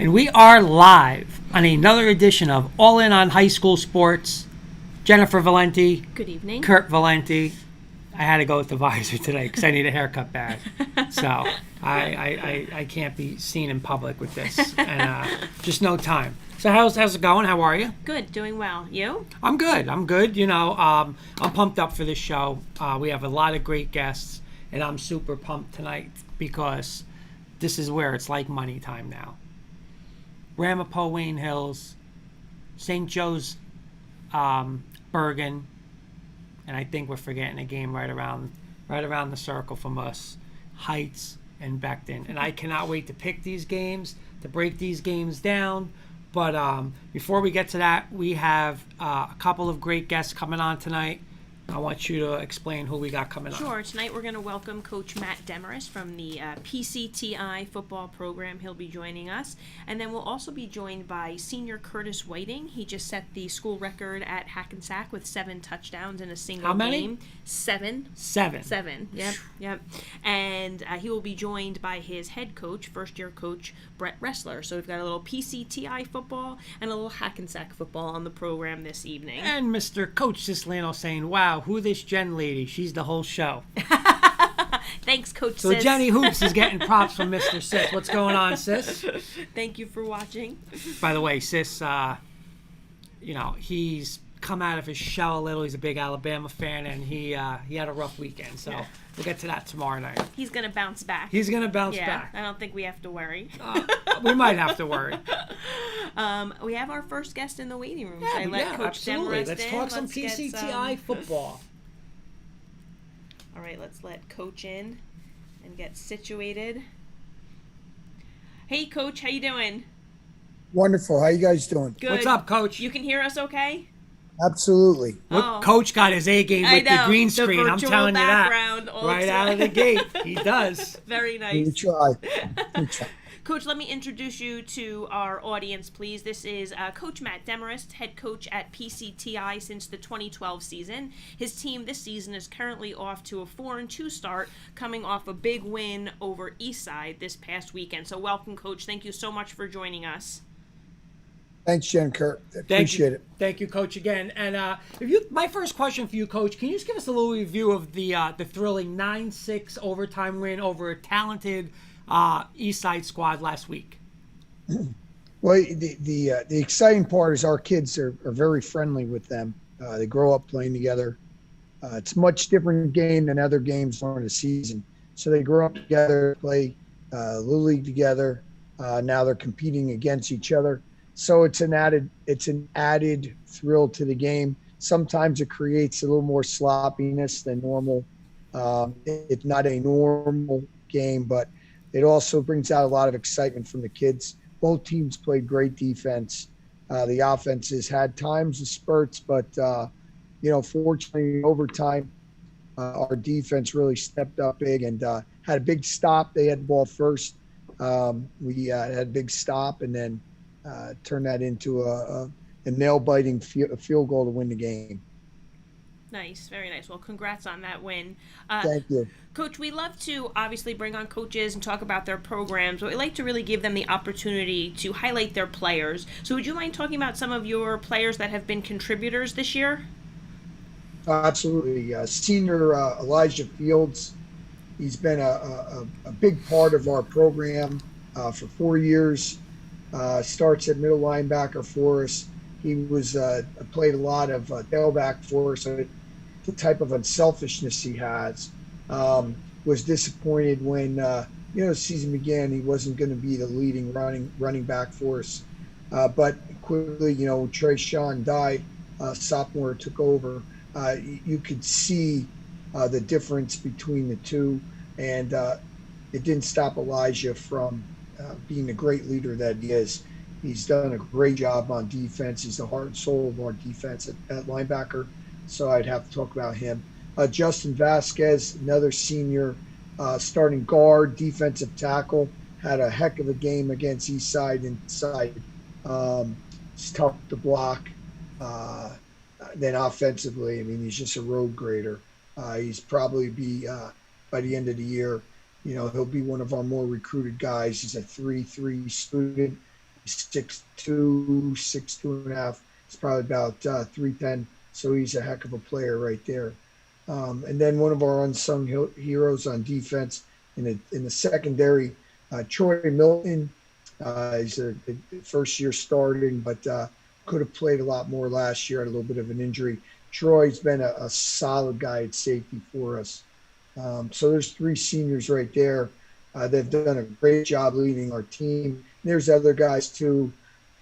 And we are live on another edition of All In on High School Sports. Jennifer Valenti. Good evening. Kurt Valenti. I had to go with the visor today because I need a haircut bad. So I can't be seen in public with this. And just no time. So how's it going? How are you? Good. Doing well. You? I'm good. You know, I'm pumped up for this show. We have a lot of great guests. And I'm super pumped tonight because this is where it's like money time now. Ramapo, Wayne Hills, St. Joe's, Bergen, and I think we're forgetting a game right around the circle from us, Heights and Beckton. And I cannot wait to pick these games, to break these games down. But before we get to that, we have a couple of great guests coming on tonight. I want you to explain who we got coming on. Sure. Tonight we're going to welcome Coach Matt Demarest from the Pcti football program. He'll be joining us. And then we'll also be joined by senior Curtis Whiting. He just set the school record at Hackensack with 7 touchdowns in a single How many? game. 7. 7. Yep. And he will be joined by his head coach, first-year coach, Brett Ressler. So we've got a little Pcti football and a little Hackensack football on the program this evening. And Mr. Coach Cislano saying, wow, who this Jen lady? She's the whole show. Thanks, Coach So Sis. Jenny Hoops is getting props from Mr. Sis. What's going on, Sis? Thank you for watching. By the way, Sis, he's come out of his shell a little. He's a big Alabama fan, and he had a rough weekend. So we'll get to that tomorrow night. He's going to bounce back. He's going to bounce back. I don't think we have to worry. We might have to worry. We have our first guest in the waiting room. Coach absolutely. Demerist Let's talk some Pcti football. All right, let's let Coach in and get situated. Hey, Coach, how you doing? Wonderful. How you guys doing? Good. What's up, Coach? You can hear us okay? Absolutely. Coach got his A game with the green screen. I'm telling you that. Right out of the gate. He does. Very nice. We try. Coach, let me introduce you to our audience, please. This is Coach Matt Demarest, head coach at Pcti since the 2012 season. His team this season is currently off to a 4-2 start, coming off a big win over Eastside this past weekend. So welcome, Coach. Thank you so much for joining us. Thanks, Jen Kurt. Appreciate it. Thank you, Coach, again. And my first question for you, Coach, can you just give us a little review of the thrilling 9-6 overtime win over a talented Eastside squad last week? Well, the exciting part is our kids are very friendly with them. They grow up playing together. It's a much different game than other games during the season. So they grow up together, play Little League together. Now they're competing against each other. So it's an added thrill to the game. Sometimes it creates a little more sloppiness than normal. It's not a normal game, but it also brings out a lot of excitement from the kids. Both teams played great defense. The offenses had times of spurts, but fortunately in overtime, our defense really stepped up big and had a big stop. They had the ball first. We had a big stop and then turned that into a nail-biting field goal to win the game. Nice, very nice. Well, congrats on that win. Thank you. Coach, we love to obviously bring on coaches and talk about their programs, but we like to really give them the opportunity to highlight their players. So would you mind talking about some of your players that have been contributors this year? Absolutely. Senior Elijah Fields, he's been a big part of our program for 4 years. Starts at middle linebacker for us. He was played a lot of tailback for us. So the type of unselfishness he has. Was disappointed when the season began. He wasn't going to be the leading running back for us. But quickly, Trey Sean died. Sophomore took over. You could see the difference between the two, and it didn't stop Elijah from being the great leader that he is. He's done a great job on defense. He's the heart and soul of our defense at linebacker. So I'd have to talk about him. Justin Vasquez, another senior, starting guard, defensive tackle, had a heck of a game against Eastside inside. He's tough to block. Then offensively, I mean, he's just a road grader. He's probably be by the end of the year, he'll be one of our more recruited guys. He's a 3.3 student. He's 6'2", 6'2.5". He's probably about 3'10". So he's a heck of a player right there. And then one of our unsung heroes on defense in the secondary, Troy Milton. He's a first-year starting, but could have played a lot more last year. Had a little bit of an injury. Troy's been a solid guy at safety for us. So there's 3 seniors right there. They've done a great job leading our team. There's other guys too.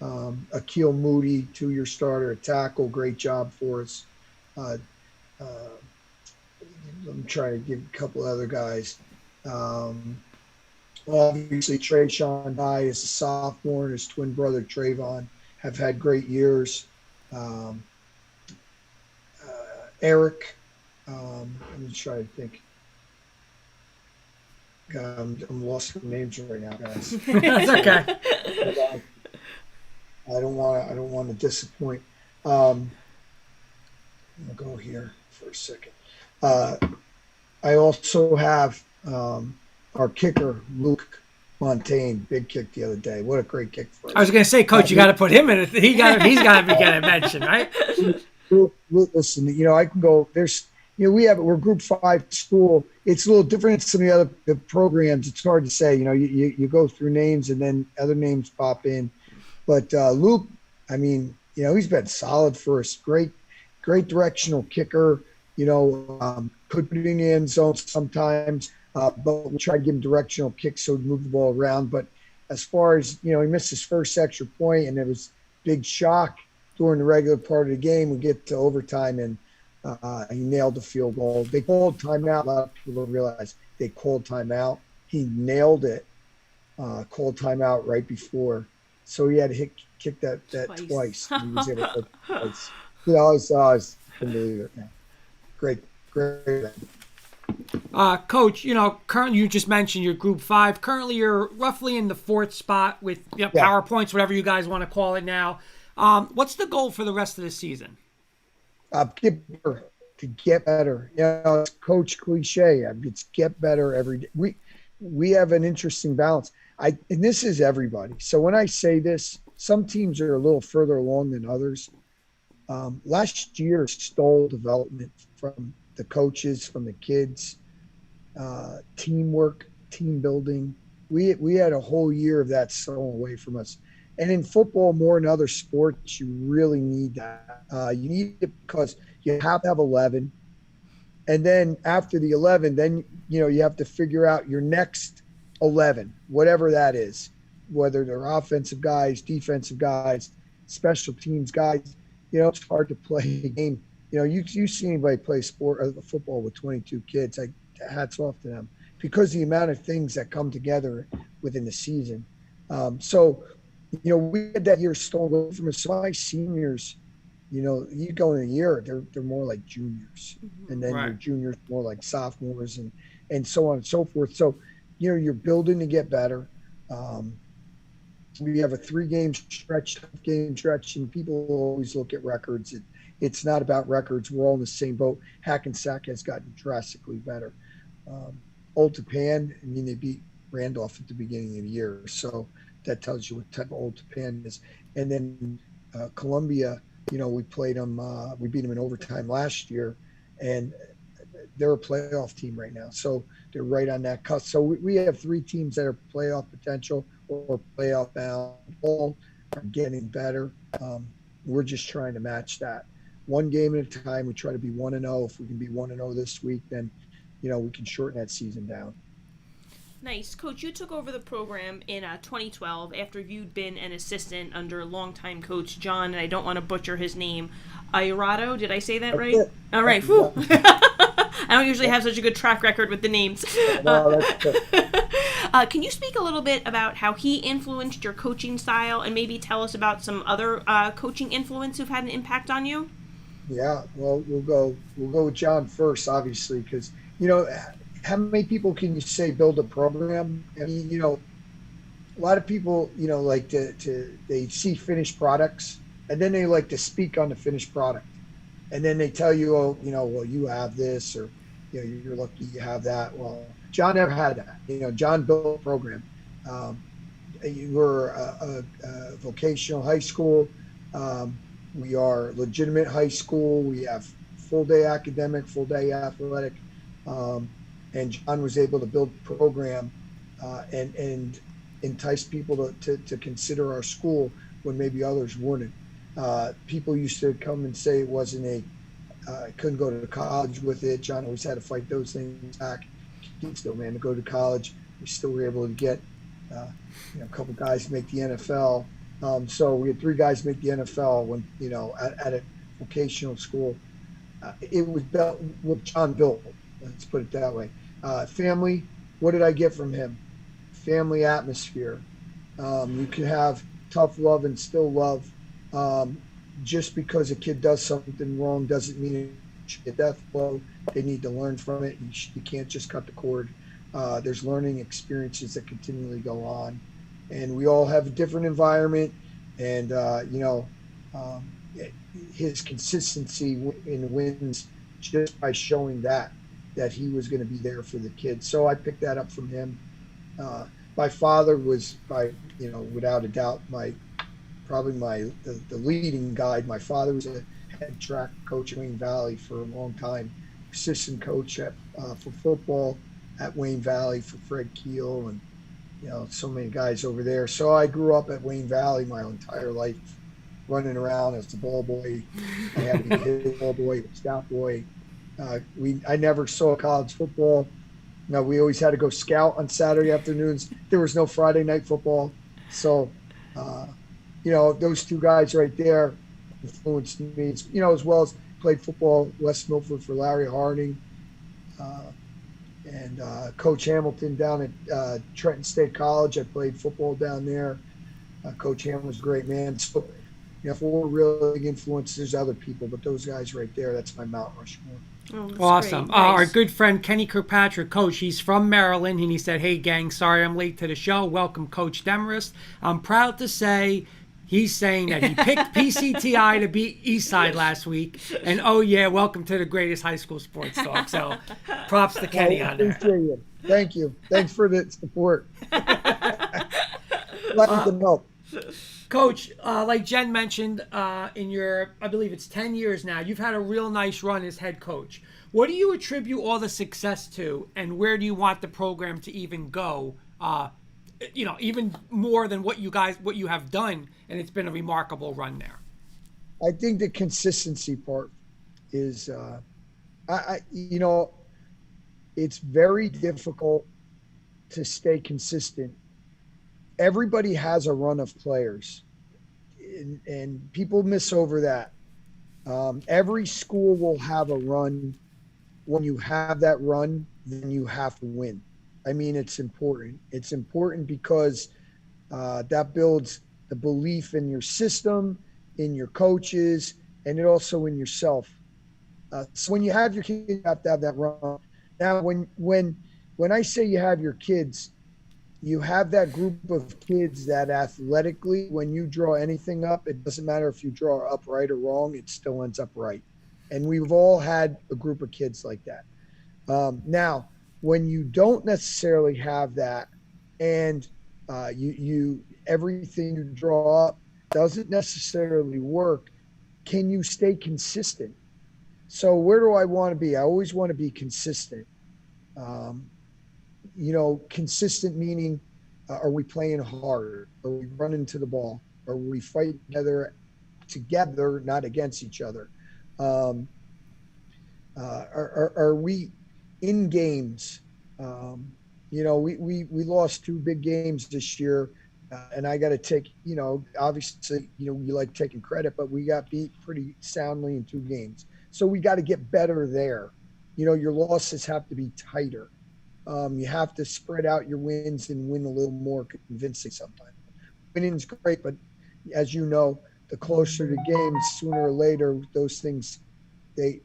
Akil Moody, 2-year starter at tackle, great job for us. I'm trying to give a couple other guys. Obviously, Trayshawn Dye is a sophomore, and his twin brother Trayvon have had great years. Eric, let me try to think. God, I'm lost for names right now, guys. That's okay. I don't want to disappoint. I'll go here for a second. I also have our kicker, Luke Montaigne, big kick the other day. What a great kick for us. I was going to say, Coach, you got to put him in it. He's got to be getting mentioned, right? Listen, I can go. We're Group 5 school. It's a little different than some of the other programs. It's hard to say. You go through names and then other names pop in. But Luke, I mean, he's been solid for us. Great directional kicker. Could put it in the end zone sometimes, but we try to give him directional kicks so he'd move the ball around. But as far as, he missed his first extra point, and it was big shock during the regular part of the game. We get to overtime, and he nailed the field goal. They called timeout. A lot of people don't realize they called timeout. He nailed it, called timeout right before. So he had to kick that twice. He was able to hit twice. I was couldn't believe it. Man. Great. Coach, currently you just mentioned you're Group 5. Currently you're roughly in the 4th spot with PowerPoints, whatever you guys want to call it now. What's the goal for the rest of the season? To get better. It's coach cliche. It's get better every day. We have an interesting balance. And this is everybody. So when I say this, some teams are a little further along than others. Last year stole development from the coaches, from the kids, teamwork, team building. We had a whole year of that stolen away from us. And in football, more than other sports, you really need that. You need it because you have to have 11. And then after the 11, then, you have to figure out your next 11, whatever that is, whether they're offensive guys, defensive guys, special teams guys. It's hard to play a game. You see anybody play football with 22 kids, hats off to them, because the amount of things that come together within the season. We had that year stolen from us. So my seniors, you go in a year, they're more like juniors. Mm-hmm. And then your juniors more like sophomores and so on and so forth. So, you're building to get better. We have a 3-game stretch, and people always look at records. It's not about records. We're all in the same boat. Hackensack has gotten drastically better. Old Japan, they beat Randolph at the beginning of the year. So that tells you what type of Old Japan is. And then Columbia, we played them. We beat them in overtime last year, and they're a playoff team right now. So they're right on that cusp. So we have 3 teams that are playoff potential or playoff bound. All are getting better. We're just trying to match that. One game at a time. We try to be 1-0. If we can be 1-0 this week, then, we can shorten that season down. Nice. Coach, you took over the program in 2012 after you'd been an assistant under longtime coach John, and I don't want to butcher his name, Irato. Did I say that right? All right. Whew. I don't usually have such a good track record with the names. No, that's good. Can you speak a little bit about how he influenced your coaching style, and maybe tell us about some other coaching influence who've had an impact on you? Yeah, well, we'll go with John first, obviously, because how many people can you say build a program? I mean, a lot of people, like they see finished products, and then they like to speak on the finished product, and then they tell you, oh, well, you have this, or you're lucky you have that. Well, John never had that. John built a program. We're a vocational high school. We are legitimate high school. We have full day academic, full day athletic, and John was able to build a program and entice people to consider our school when maybe others wouldn't. People used to come and say it wasn't couldn't go to college with it. John always had to fight those things back. Still, man, to go to college, we still were able to get a couple guys to make the NFL. So we had 3 guys make the NFL when at a vocational school. It was built what John built. Let's put it that way. Family. What did I get from him? Family atmosphere. You can have tough love and still love. Just because a kid does something wrong doesn't mean it should get death blow. They need to learn from it. You can't just cut the cord. There's learning experiences that continually go on, and we all have a different environment. And his consistency in wins just by showing that he was going to be there for the kids. So I picked that up from him. My father was, without a doubt, probably the leading guide. My father was a head track coach at Wayne Valley for a long time, assistant coach for football at Wayne Valley for Fred Keel and so many guys over there. So I grew up at Wayne Valley my entire life, running around as the ball boy. I had to be the ball boy, scout boy. I never saw college football. We always had to go scout on Saturday afternoons. There was no Friday night football. So, those 2 guys right there influenced me, as well as played football West Milford for Larry Harding and Coach Hamilton down at Trenton State College. I played football down there. Coach Hamilton was a great man. So, 4 really big influences, other people, but those guys right there, that's my Mount Rushmore. Oh, Awesome. nice. Our good friend Kenny Kirkpatrick, coach, he's from Maryland, and he said, hey, gang, sorry I'm late to the show. Welcome, Coach Demerist. I'm proud to say he's saying that he picked Pcti to beat Eastside last week. And, oh, yeah, welcome to the greatest high school sports talk. So props to Kenny on there. You. Thank you. Thanks for the support. Glad to know. Coach, like Jen mentioned, in your, I believe it's 10 years now, you've had a real nice run as head coach. What do you attribute all the success to, and where do you want the program to even go? Even more than what you have done, and it's been a remarkable run there. I think the consistency part is, it's very difficult to stay consistent. Everybody has a run of players, and people miss over that. Every school will have a run. When you have that run, then you have to win. I mean, it's important. It's important because that builds the belief in your system, in your coaches, and it also in yourself. So when you have your kids, you have to have that run. Now, when I say you have your kids, you have that group of kids that athletically, when you draw anything up, it doesn't matter if you draw up right or wrong, it still ends up right. And we've all had a group of kids like that. Now, when you don't necessarily have that, and you everything you draw up doesn't necessarily work, can you stay consistent? So where do I want to be? I always want to be consistent. Consistent meaning, are we playing hard? Are we running to the ball? Are we fighting together, not against each other? Are we in games? We lost 2 big games this year, and I got to take, obviously, you like taking credit, but we got beat pretty soundly in 2 games. So we got to get better there. Your losses have to be tighter. You have to spread out your wins and win a little more convincing sometimes. Winning's great, but as you know, the closer the games, sooner or later, those things they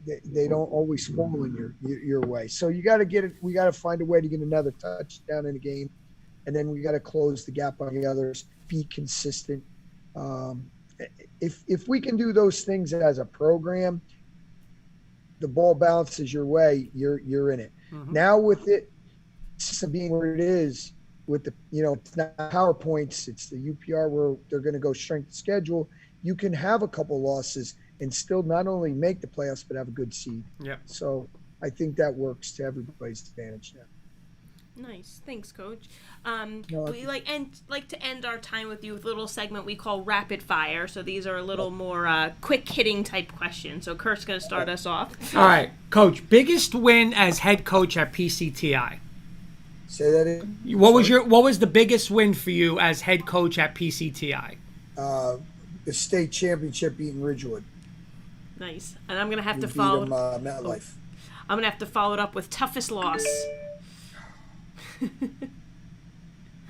don't always fall in your way. So you got to get it. We got to find a way to get another touchdown in a game, and then we got to close the gap on the others. Be consistent. If we can do those things as a program, the ball bounces your way. You're in it. Mm-hmm. Now with it being where it is, with the it's not PowerPoints, it's the UPR where they're going to go strength of schedule. You can have a couple losses and still not only make the playoffs but have a good seed. Yeah. So I think that works to everybody's advantage now. Nice, thanks, Coach. We like to end our time with you with a little segment we call rapid fire. So these are a little more quick hitting type questions. So Kurt's going to start us off. All right, Coach. Biggest win as head coach at PCTI. Say that again. What was the biggest win for you as head coach at PCTI? The state championship beating Ridgewood. Nice, and I'm going to have to follow. MetLife. I'm going to have to follow it up with toughest loss.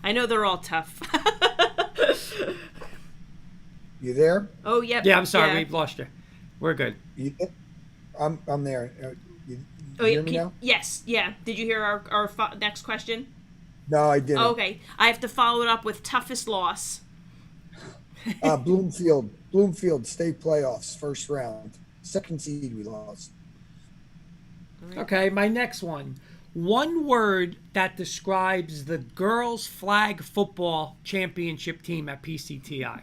I know they're all tough. You there? Oh, yep. Yeah, I'm sorry. We lost you. We're good. I'm there. You hear me now? Yes. Yeah. Did you hear our next question? No, I didn't. Oh, okay. I have to follow it up with toughest loss. Bloomfield state playoffs, first round. Second seed we lost. Okay, my next one. One word that describes the girls' flag football championship team at PCTI.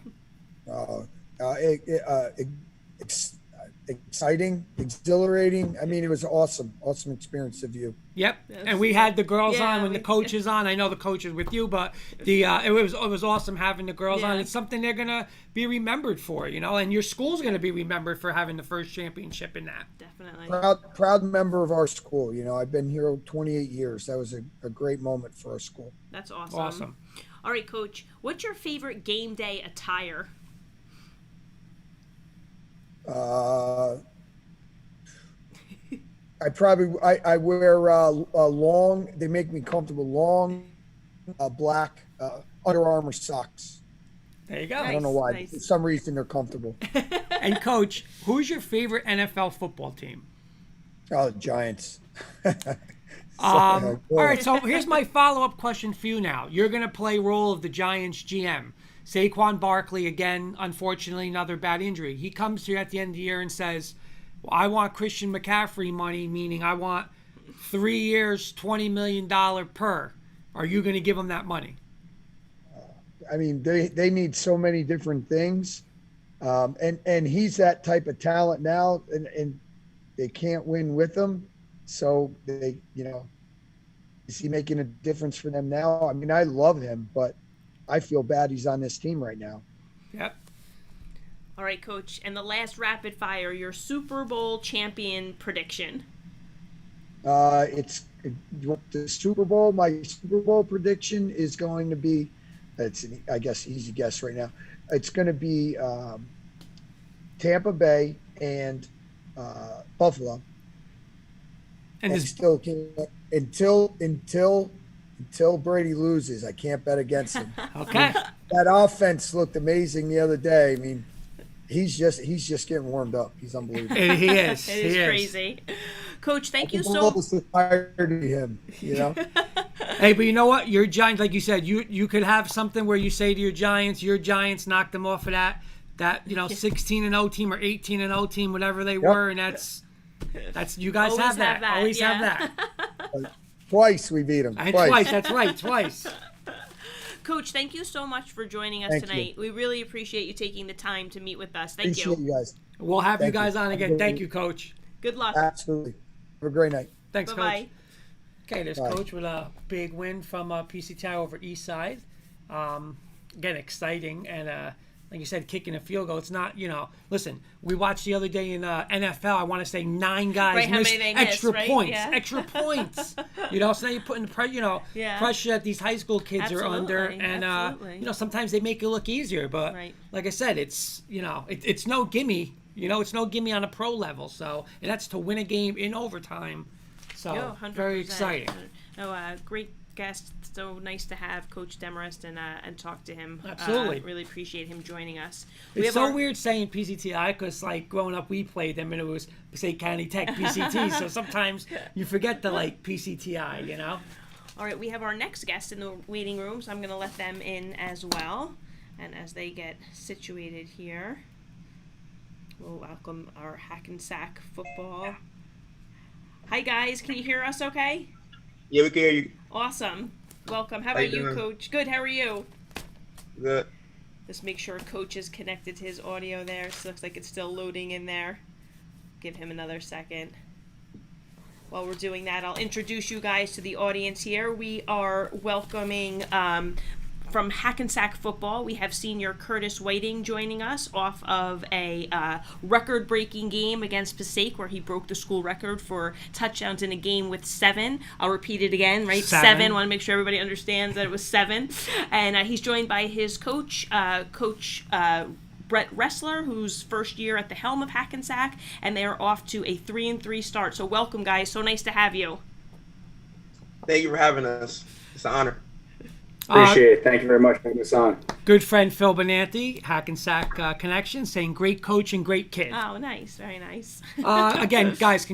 Exciting, exhilarating. I mean, it was awesome experience of you. Yep, and we had the girls on when the coach is on. I know the coach is with you, but it was awesome having the girls on. It's something they're gonna be remembered for, and your school's gonna be remembered for having the first championship in that. Definitely. Proud member of our school. I've been here 28 years. That was a great moment for our school. That's awesome. Awesome. All right, Coach. What's your favorite game day attire? I wear long. They make me comfortable. Long, black Under Armour socks. There you go. I don't know why. Nice. For some reason, they're comfortable. And Coach, who's your favorite NFL football team? Oh, the Giants. All right. So here's my follow-up question for you. Now you're gonna play role of the Giants GM. Saquon Barkley, again, unfortunately, another bad injury. He comes to you at the end of the year and says, well, I want Christian McCaffrey money, meaning I want 3 years, $20 million per. Are you going to give him that money? I mean, they need so many different things. And he's that type of talent now, and they can't win with him. So, is he making a difference for them now? I mean, I love him, but I feel bad he's on this team right now. Yep. All right, Coach. And the last rapid fire, your Super Bowl champion prediction. It's the Super Bowl. My Super Bowl prediction is going to be, I guess, easy guess right now. It's going to be Tampa Bay and Buffalo. And still can't, until Brady loses, I can't bet against him. Okay. That offense looked amazing the other day. I mean, he's just getting warmed up. He's unbelievable. He is. It is crazy. Coach, thank you so much. Tired of him, Hey, but you know what? Your Giants, like you said, you could have something where you say to your Giants knocked them off of that 16-0 team or 18-0 team, whatever they were, and that's you guys Always have that. Always have that. Twice we beat them. Twice. That's right. Twice. Coach, thank you so much for joining us tonight. We really appreciate you taking the time to meet with us. Appreciate you guys. We'll have you guys on again. Thank you, Coach. Good luck. Absolutely. Have a great night. Thanks, Bye-bye. Coach. Okay, there's Coach with a big win from Pcti over Eastside. Again, exciting. And like you said, kicking a field goal. It's not, listen, we watched the other day in NFL, I want to say 9 guys missed extra points. Yeah. Extra points. So now you're putting pressure that these high school kids are under. And, sometimes they make it look easier. But like I said, it's no gimme. It's no gimme on a pro level. So, and that's to win a game in overtime. So, very exciting. Great guest. So nice to have Coach Demarest and talk to him. Absolutely. Really appreciate him joining us. It's so weird saying PCTI because, like, growing up, we played them and it was Passaic County Tech PCT. So sometimes you forget the, like, PCTI, you know? All right, we have our next guest in the waiting room, so I'm going to let them in as well. And as they get situated here, we'll welcome our Hackensack Football. Hi, guys. Can you hear us okay? Yeah, we can hear you. Awesome. Welcome. How about you, Coach? Good. How are you? Good. Just make sure Coach is connected to his audio there. So it looks like it's still loading in there. Give him another second. While we're doing that, I'll introduce you guys to the audience here. We are welcoming from Hackensack Football. We have senior Curtis Whiting joining us off of a record-breaking game against Passaic where he broke the school record for touchdowns in a game with 7. I'll repeat it again, right? 7. Want to make sure everybody understands that it was 7. And he's joined by his coach, Coach Brett Ressler, who's first year at the helm of Hackensack, and they are off to a 3-3 start. So welcome, guys. So nice to have you. Thank you for having us. It's an honor. Appreciate it. Thank you very much for having us on. Good friend Phil Benanti, Hackensack Connection, saying great coach and great kid. Oh, nice. Very nice. Again, guys,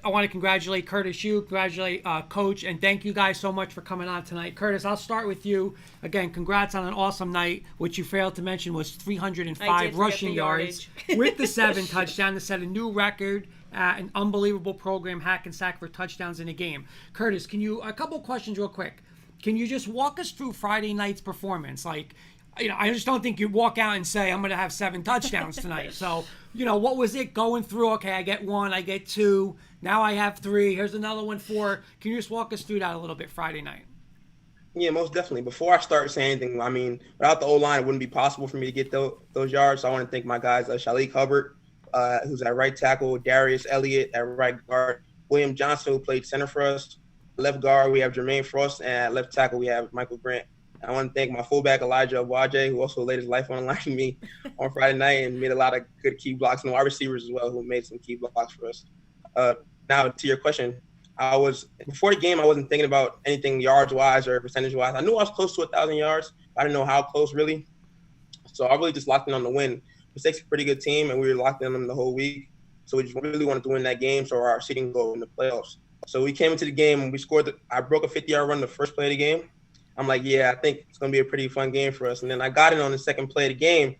I want to congratulate Curtis, congratulate Coach, and thank you guys so much for coming on tonight. Curtis, I'll start with you. Again, congrats on an awesome night. What you failed to mention was 305 rushing yards with the 7 touchdowns to set a new record. An unbelievable program, Hackensack, for touchdowns in a game. Curtis, a couple questions real quick. Can you just walk us through Friday night's performance? Like, I just don't think you walk out and say, I'm going to have 7 touchdowns tonight. So, what was it going through? Okay, I get 1, I get 2. Now I have 3. Here's another one, 4. Can you just walk us through that a little bit Friday night? Yeah, most definitely. Before I start saying anything, I mean, without the O-line, it wouldn't be possible for me to get those yards. So I want to thank my guys, Shalik Hubbard, who's at right tackle, Darius Elliott at right guard, William Johnson, who played center for us. Left guard, we have Jermaine Frost, and at left tackle, we have Michael Grant. I want to thank my fullback, Elijah Awaje, who also laid his life on the line with me on Friday night and made a lot of good key blocks, and our receivers as well, who made some key blocks for us. Now, to your question, before the game, I wasn't thinking about anything yards-wise or percentage-wise. I knew I was close to 1,000 yards. I didn't know how close, really. So I really just locked in on the win. Passaic's a pretty good team, and we were locked in on them the whole week. So we just really wanted to win that game so our seeding goal in the playoffs. So we came into the game and we scored. I broke a 50-yard run the first play of the game. I'm like, yeah, I think it's going to be a pretty fun game for us. And then I got it on the second play of the game.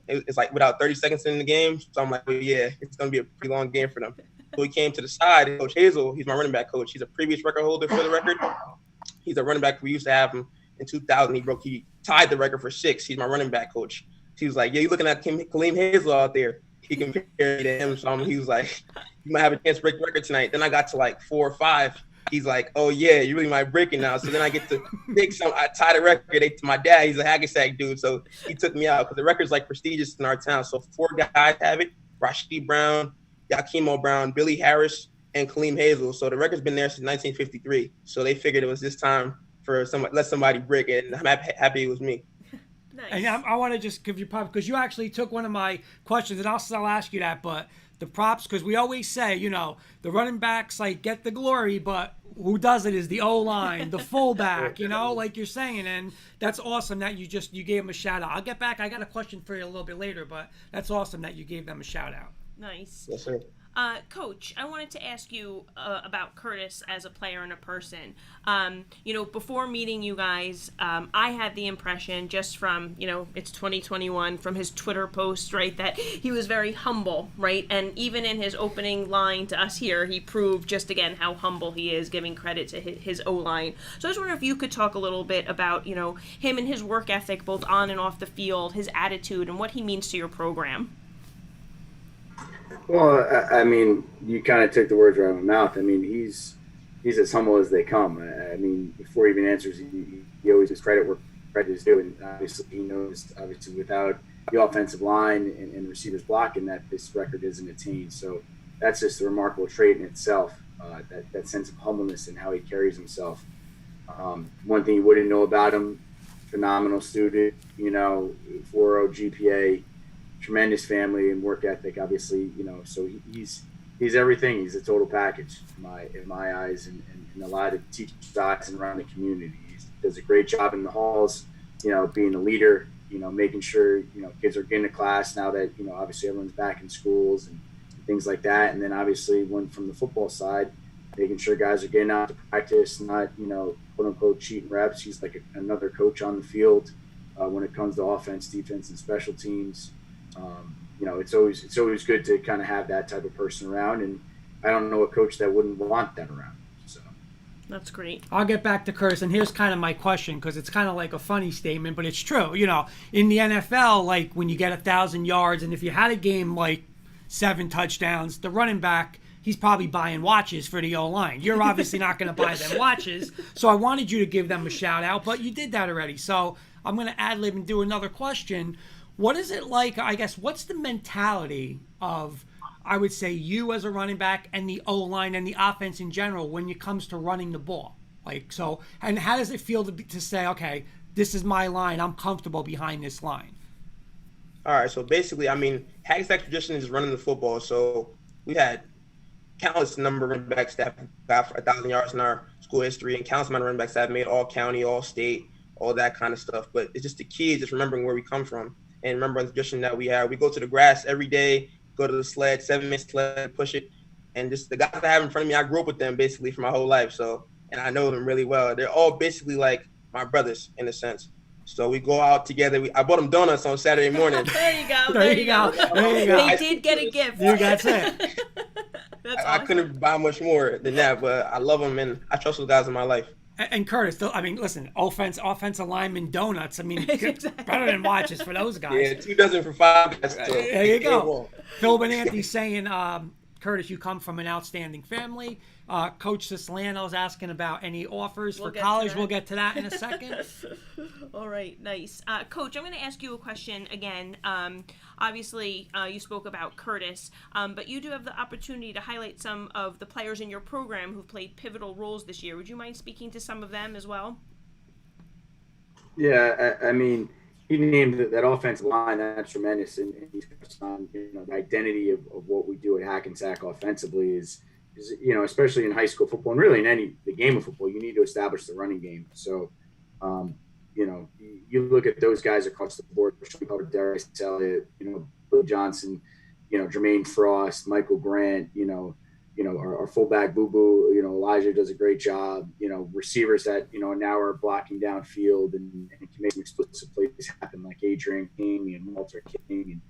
It's like without 30 seconds in the game. So I'm like, well, yeah, it's going to be a pretty long game for them. So we came to the side. And Coach Hazel, he's my running back coach. He's a previous record holder for the record. He's a running back. We used to have him in 2000. He tied the record for 6. He's my running back coach. He was like, yeah, you're looking at Kaleem Hazel out there. He compared me to him. So he was like, you might have a chance to break the record tonight. Then I got to like 4 or 5. He's like, oh, yeah, you really might break it now. So then I get to I tie the record to my dad. He's a Hackensack dude. So he took me out because the record's like prestigious in our town. So 4 guys have it: Rashid Brown, Yakimo Brown, Billy Harris, and Kaleem Hazel. So the record's been there since 1953. So they figured it was this time for let somebody break it. And I'm happy it was me. Nice. And I want to just give you props because you actually took one of my questions, and I'll still ask you that, but the props, because we always say, the running backs get the glory, but who does it is the O-line, the fullback, like you're saying, and that's awesome that you gave them a shout out. I'll get back. I got a question for you a little bit later, but that's awesome that you gave them a shout out. Nice. Yes, sir. Coach, I wanted to ask you about Curtis as a player and a person. Before meeting you guys, I had the impression just from, it's 2021, from his Twitter posts, right, that he was very humble, right? And even in his opening line to us here, he proved just again how humble he is, giving credit to his O-line. So I was wondering if you could talk a little bit about, him and his work ethic, both on and off the field, his attitude, and what he means to your program. Well, I mean, you kind of took the words right out of my mouth. I mean, he's as humble as they come. I mean, before he even answers, he always gives credit where credit is due. And obviously, he knows, without the offensive line and receivers blocking, that this record isn't attained. So that's just a remarkable trait in itself, that sense of humbleness and how he carries himself. One thing you wouldn't know about him, phenomenal student, 4.0 GPA, tremendous family and work ethic, obviously, so he's he's everything. He's a total package in my eyes, and a lot of teachers' eyes and around the community. He does a great job in the halls, being a leader, making sure, kids are getting to class now that, obviously everyone's back in schools and things like that. And then obviously one from the football side, making sure guys are getting out to practice, not, quote unquote cheating reps. He's like another coach on the field when it comes to offense, defense, and special teams. It's always good to kind of have that type of person around. And I don't know a coach that wouldn't want that around. So that's great. I'll get back to Curtis, and here's kind of my question, because it's kind of like a funny statement, but it's true. In the NFL, like when you get 1,000 yards, and if you had a game like 7 touchdowns, the running back, he's probably buying watches for the O-line. You're obviously not going to buy them watches, so I wanted you to give them a shout out, but you did that already. So I'm going to ad-lib and do another question. What is it like, I guess, what's the mentality of, I would say, you as a running back and the O-line and the offense in general when it comes to running the ball? And how does it feel to say, okay, this is my line, I'm comfortable behind this line? All right, so basically, Hackensack tradition is running the football. So we had countless number of running backs that have got 1,000 yards in our school history, and countless amount of running backs that have made all county, all state, all that kind of stuff. But it's just the key is just remembering where we come from and remembering the tradition that we have. We go to the grass every day, go to the sled, 7-minute sled, push it. And just the guys I have in front of me, I grew up with them basically for my whole life. So, and I know them really well. They're all basically like my brothers in a sense. So we go out together. I bought them donuts on Saturday morning. There you go. There you go. They did get a gift. You got it. That's I awesome. couldn't buy much more than that, but I love them and I trust those guys in my life. And Curtis, listen, offensive lineman donuts. Exactly. Better than watches for those guys. Yeah, 2 dozen for $5. So There you go. Phil Benanti's saying, Curtis, you come from an outstanding family. Coach Cislano's asking about any offers for college. We'll get to that in a second. All right, nice. Coach, I'm going to ask you a question again. Obviously, you spoke about Curtis, but you do have the opportunity to highlight some of the players in your program who've played pivotal roles this year. Would you mind speaking to some of them as well? Yeah, he named that offensive line. That's tremendous, and he's on the identity of what we do at Hackensack offensively is especially in high school football and really in the game of football, you need to establish the running game. So, you look at those guys across the board: Darius Elliott, Bill Johnson, Jermaine Frost, Michael Grant, our fullback Boo Boo, Elijah does a great job. Receivers that now are blocking downfield and can make explosive plays happen, like Adrian King and Walter King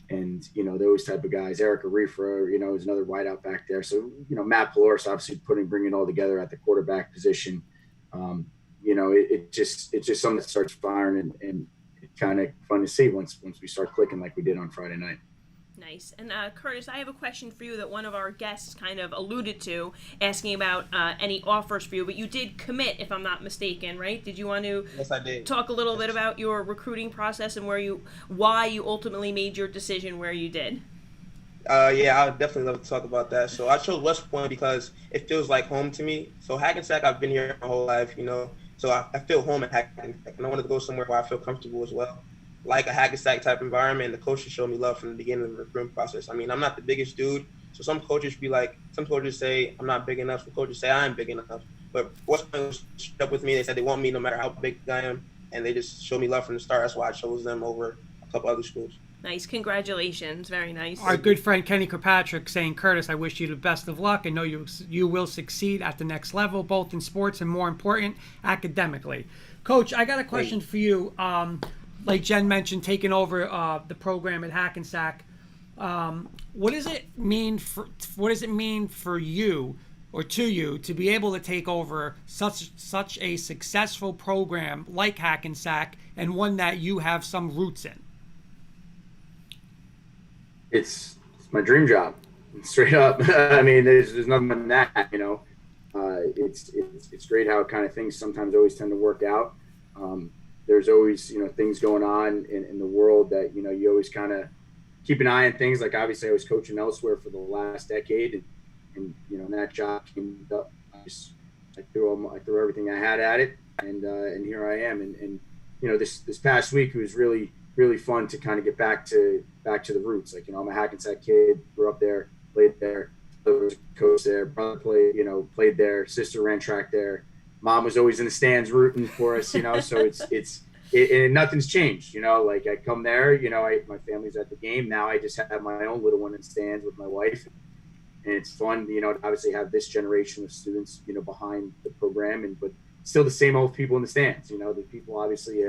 and those type of guys. Eric Arifa, is another wideout back there. So Matt Peloris obviously bringing it all together at the quarterback position. It's just something that starts firing and it's kind of fun to see once we start clicking like we did on Friday night. Nice. And Curtis, I have a question for you that one of our guests kind of alluded to, asking about any offers for you, but you did commit, if I'm not mistaken, right? Did you want to Yes, I did. talk a little bit about your recruiting process and why you ultimately made your decision where you did? Yeah, I would definitely love to talk about that. So I chose West Point because it feels like home to me. So Hackensack, I've been here my whole life, so I feel home at Hackensack, and I wanted to go somewhere where I feel comfortable as well. Like a Hackensack type environment, the coaches showed me love from the beginning of the recruiting process. I'm not the biggest dude, so some coaches say I'm not big enough, some coaches say I'm big enough. But West Point was straight up with me. They said they want me no matter how big I am, and they just showed me love from the start. That's why I chose them over a couple other schools. Nice. Congratulations. Very nice. Our good friend Kenny Kirkpatrick saying, Curtis, I wish you the best of luck. I know you will succeed at the next level, both in sports and, more important, academically. Coach, I got a question for you. Like Jen mentioned, taking over the program at Hackensack. What does it mean for you or to you to be able to take over such a successful program like Hackensack and one that you have some roots in? It's my dream job, straight up. There's nothing than that. It's great how kind of things sometimes always tend to work out. There's always, things going on in the world that, you always kind of keep an eye on things. Like, obviously I was coaching elsewhere for the last decade and that job came up. I threw everything I had at it and here I am. And this past week, it was really, really fun to kind of get back to the roots. Like, I'm a Hackensack kid, grew up there, played there, was a coach there. Brother played there. Sister ran track there. Mom was always in the stands rooting for us, so and nothing's changed, like I come there, my family's at the game. Now I just have my own little one in stands with my wife, and it's fun, to obviously have this generation of students, behind the program, but still the same old people in the stands. The people obviously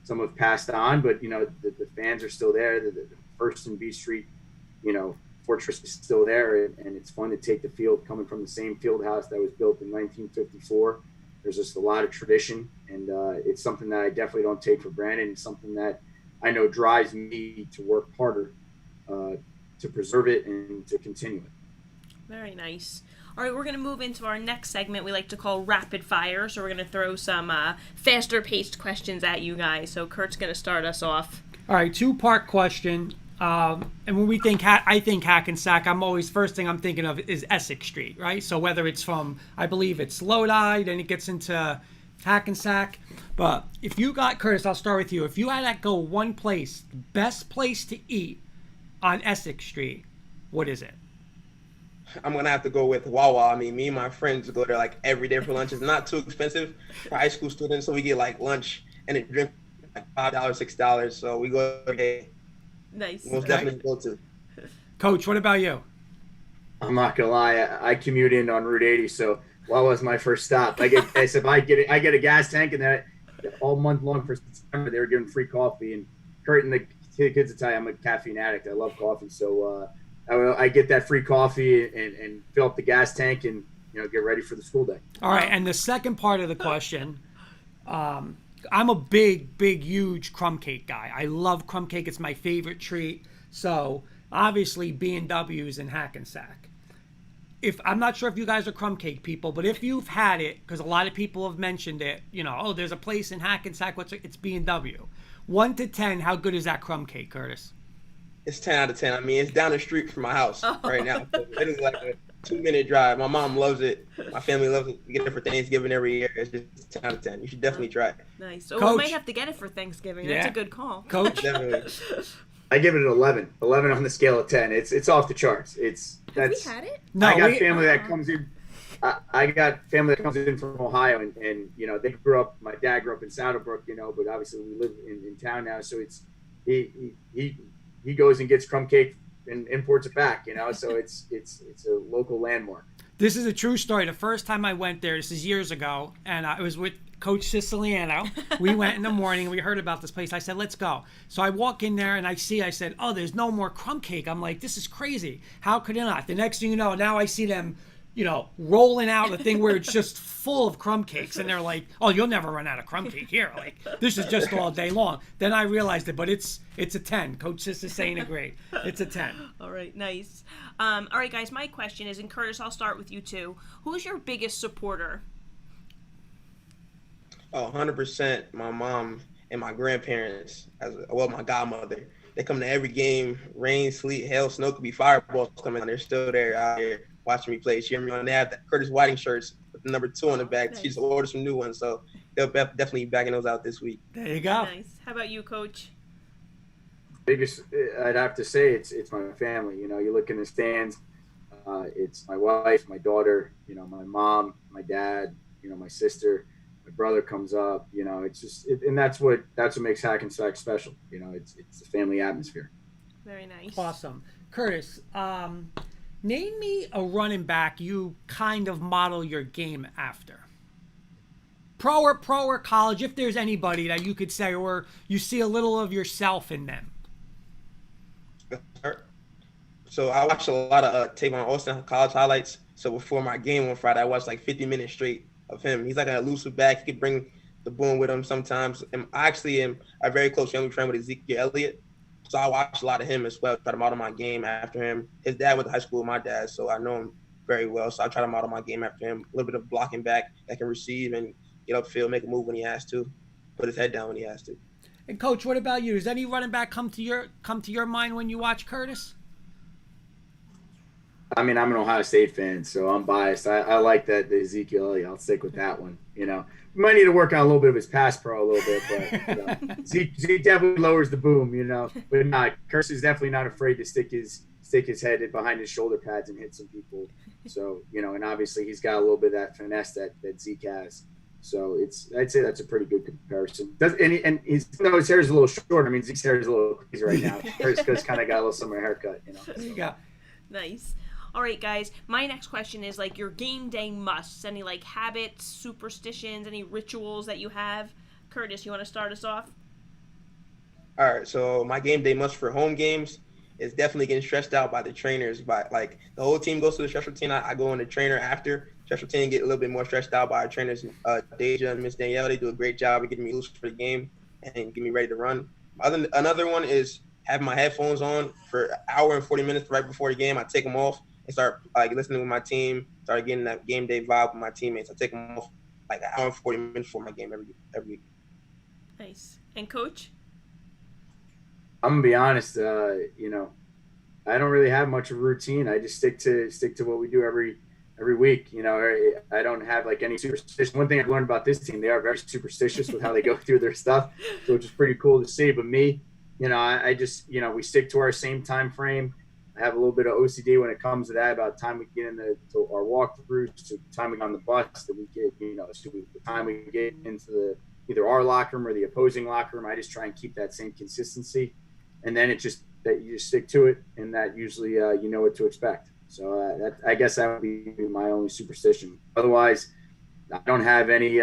some have passed on, but the fans are still there. The First and B Street, fortress is still there, and it's fun to take the field coming from the same field house that was built in 1954. There's just a lot of tradition, and it's something that I definitely don't take for granted, and something that I know drives me to work harder to preserve it and to continue it. Very nice. All right, we're going to move into our next segment we like to call Rapid Fire. So we're going to throw some faster-paced questions at you guys. So Kurt's going to start us off. All right, two-part question. And when we think, I think Hackensack, first thing I'm thinking of is Essex Street, right? So whether it's from, I believe it's Lodi, then it gets into Hackensack. But if you got, Curtis, I'll start with you. If you had to go one place, best place to eat on Essex Street, what is it? I'm going to have to go with Wawa. I mean, me and my friends go there like every day for lunch. It's not too expensive for high school students, so we get like lunch and a drink like $5, $6. So we go every day. Nice. Most definitely go to. Coach, what about you? I'm not gonna lie, I commute in on Route 80, so Wawa's my first stop. I get a gas tank, and that all month long for September they were giving free coffee. And Kurt and the kids will tell you I'm a caffeine addict. I love coffee, so I get that free coffee and fill up the gas tank and get ready for the school day. All right, and the second part of the question. I'm a big, huge crumb cake guy. I love crumb cake. It's my favorite treat. So, obviously, B&W's in Hackensack. I'm not sure if you guys are crumb cake people, but if you've had it, because a lot of people have mentioned it, there's a place in Hackensack, it's B&W. 1 to 10, how good is that crumb cake, Curtis? It's 10 out of 10. I mean, it's down the street from my house right now. So it is like a 2-minute drive. My mom loves it. My family loves it. We get it for Thanksgiving every year. It's just 10 out of 10. You should definitely try it. Nice. So Coach, we might have to get it for Thanksgiving. Yeah. That's a good call. Coach? Definitely. I give it an 11. 11 on the scale of 10. It's off the charts. Have we had it? No, I got family that comes in. I got family that comes in from Ohio, and they grew up. My dad grew up in Saddlebrook, but obviously we live in town now. So it's he goes and gets crumb cake and imports it back. So it's a local landmark. This is a true story. The first time I went there, this is years ago, and I was with Coach Siciliano. We went in the morning. We heard about this place. I said, let's go. So I walk in there, and I said, oh, there's no more crumb cake. I'm like, this is crazy. How could it not? The next thing you know, now I see them, rolling out a thing where it's just full of crumb cakes. And they're like, oh, you'll never run out of crumb cake here. Like, this is just all day long. Then I realized it, but it's a 10. Coach Sis is saying it great. It's a 10. All right, nice. All right, guys, my question is, and Curtis, I'll start with you too. Who's your biggest supporter? Oh, 100% my mom and my grandparents, my godmother. They come to every game, rain, sleet, hail, snow, could be fireballs coming on. They're still there out here watching me play, cheering me on. They have the Curtis Whiting shirts with the number 2 on the back. Nice. She just ordered some new ones, so they'll definitely be backing those out this week. There you go. Nice. How about you, Coach? Biggest, I'd have to say it's my family. You look in the stands, it's my wife, my daughter, my mom, my dad, my sister, my brother comes up. It's just, and that's what makes Hackensack special. It's a family atmosphere. Very nice. Awesome. Curtis, name me a running back you kind of model your game after. Pro or college, if there's anybody that you could say, or you see a little of yourself in them. So I watched a lot of Tavon Austin college highlights. So before my game on Friday, I watched like 50 minutes straight of him. He's like an elusive back. He could bring the boom with him sometimes. And I actually am a very close family friend with Ezekiel Elliott. So I watched a lot of him as well, try to model my game after him. His dad went to high school with my dad, so I know him very well. So I try to model my game after him. A little bit of blocking back that can receive and get upfield, make a move when he has to, put his head down when he has to. And Coach, what about you? Does any running back come to your mind when you watch Curtis? I mean, I'm an Ohio State fan, so I'm biased. I like the Ezekiel Elliott. I'll stick with that one. We might need to work on a little bit of his pass pro a little bit, but Zeke definitely lowers the boom. But Curtis is definitely not afraid to stick his stick his head behind his shoulder pads and hit some people. So, and obviously he's got a little bit of that finesse that Zeke has. So I'd say that's a pretty good comparison. And his hair is a little short. I mean, Zeke's hair is a little crazy right now. He's kind of got a little summer haircut, So. There you go. Nice. All right, guys. My next question is like your game day musts. Any like habits, superstitions, any rituals that you have? Curtis, you want to start us off? All right, so my game day must for home games is definitely getting stressed out by the trainers. By like the whole team goes to the stress routine. I go in the trainer after stress routine and get a little bit more stressed out by our trainers. Deja and Miss Danielle, they do a great job of getting me loose for the game and getting me ready to run. Another one is having my headphones on for an hour and 40 minutes right before the game. I take them off and start like listening with my team. Start getting that game day vibe with my teammates. I take them off like an hour and 40 minutes before my game every week. Nice. And Coach? I'm gonna be honest. I don't really have much of a routine. I just stick to what we do every week. I don't have like any superstition. One thing I've learned about this team, they are very superstitious with how they go through their stuff, so which is pretty cool to see. But me, I just we stick to our same time frame. I have a little bit of OCD when it comes to that, about time we get into our walkthroughs, to the time we get on the bus, that we get, to the time we get into either our locker room or the opposing locker room. I just try and keep that same consistency. And then it just that you just stick to it, and that usually you know what to expect. So I guess that would be my only superstition. Otherwise, I don't have any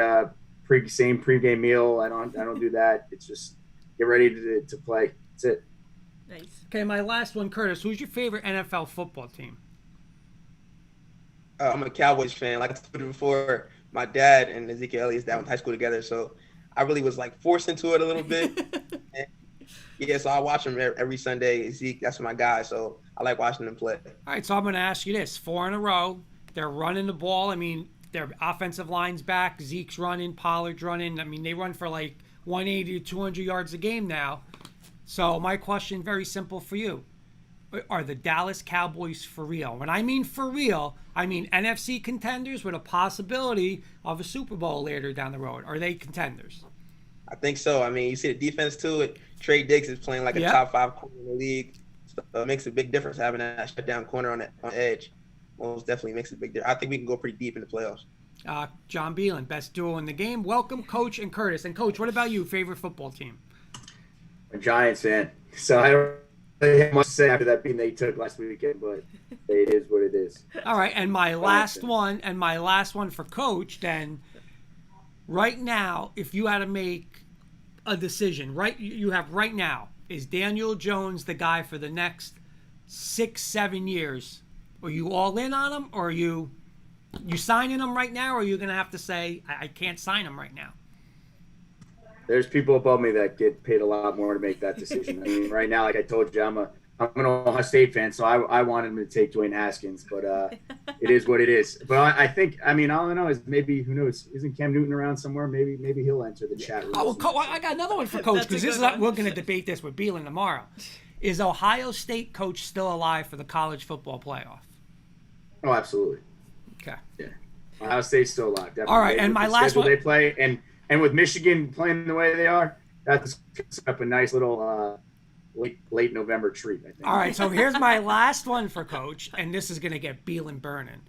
pregame meal. I don't do that. It's just get ready to play. That's it. Nice. Okay, my last one, Curtis. Who's your favorite NFL football team? I'm a Cowboys fan. Like I told you before, my dad and Ezekiel Elliott's dad went to high school together, so I really was like forced into it a little bit. Yeah, so I watch them every Sunday. Zeke, that's my guy, so I like watching them play. All right, so I'm going to ask you this. 4 in a row. They're running the ball. I mean, their offensive line's back. Zeke's running. Pollard's running. I mean, they run for like 180 to 200 yards a game now. So my question, very simple for you. Are the Dallas Cowboys for real? When I mean for real, I mean NFC contenders with a possibility of a Super Bowl later down the road. Are they contenders? I think so. I mean, you see the defense too. Trey Diggs is playing like a top 5 corner in the league. So it makes a big difference having that shutdown corner on edge. Most definitely makes a big difference. I think we can go pretty deep in the playoffs. John Beelan, best duo in the game. Welcome, Coach and Curtis. And Coach, what about you? Favorite football team? I'm a Giants fan, so I don't really have much to say after that beating they took last weekend, but it is what it is. All right, and my last one for Coach. Then, right now, if you had to make a decision, you have right now, is Daniel Jones the guy for the next 6-7 years? Are you all in on him, or are you signing him right now, or are you going to have to say, I can't sign him right now? There's people above me that get paid a lot more to make that decision. I mean, right now, like I told you, I'm an Ohio State fan, so I wanted him to take Dwayne Haskins, but it is what it is. But I think, all I know is maybe, who knows, isn't Cam Newton around somewhere? Maybe he'll enter the chat room. I got another one for Coach, because we're going to debate this with Beelan tomorrow. Is Ohio State coach still alive for the college football playoff? Oh, absolutely. Okay. Yeah. Ohio State's still alive. Definitely. All right, and my last one. They play, and with Michigan playing the way they are, that's up a nice little late November treat, I think. All right, so here's my last one for Coach, and this is going to get Beelan burning.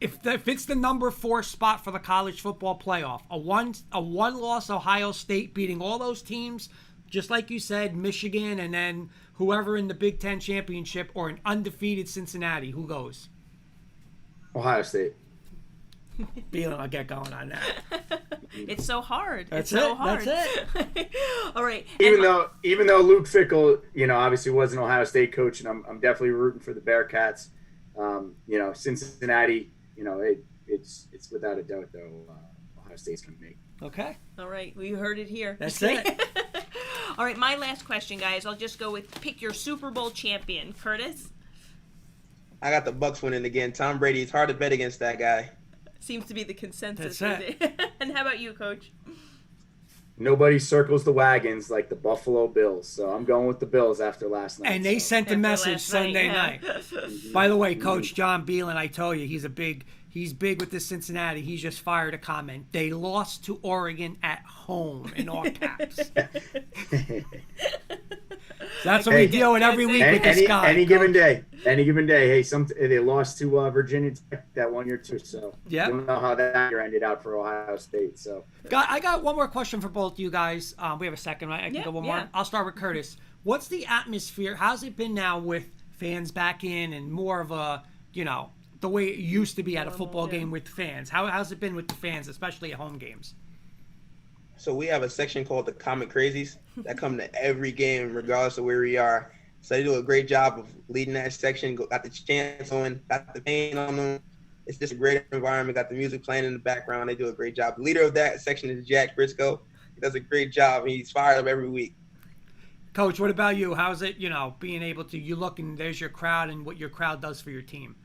If it's the number 4 spot for the college football playoff, a one-loss Ohio State beating all those teams, just like you said, Michigan, and then whoever in the Big Ten championship, or an undefeated Cincinnati, who goes? Ohio State. Beelan, I'll get going on that. It's so hard. That's it's so it. hard. That's it. All right. Even though Luke Fickell, obviously was an Ohio State coach, and I'm definitely rooting for the Bearcats. Cincinnati, it's without a doubt though Ohio State's gonna make. Okay. All right. We heard it here. That's it. All right. My last question, guys. I'll just go with pick your Super Bowl champion, Curtis. I got the Bucs winning again. Tom Brady. It's hard to bet against that guy. Seems to be the consensus. That's it. And how about you, Coach? Nobody circles the wagons like the Buffalo Bills, so I'm going with the Bills after last night. And they sent a message Sunday night. By the way, Coach John Beelan, I told you he's big with the Cincinnati. He's just fired a comment. They lost to Oregon at home in all caps. That's what we deal with every week with this guy. Any given day. Hey, they lost to Virginia Tech that 1 year too. So yeah, you don't know how that year ended out for Ohio State. So I got one more question for both you guys. We have a second, right? I can go one more. I'll start with Curtis. What's the atmosphere? How's it been now with fans back in and more of a, the way it used to be at a football game with fans? How's it been with the fans, especially at home games? So we have a section called the Comet Crazies that come to every game regardless of where we are. So they do a great job of leading that section, got the chants on, got the paint on them. It's just a great environment, got the music playing in the background. They do a great job. The leader of that section is Jack Briscoe. He does a great job. He's fired up every week. Coach, what about you? How's it, being able to, you look and there's your crowd and what your crowd does for your team?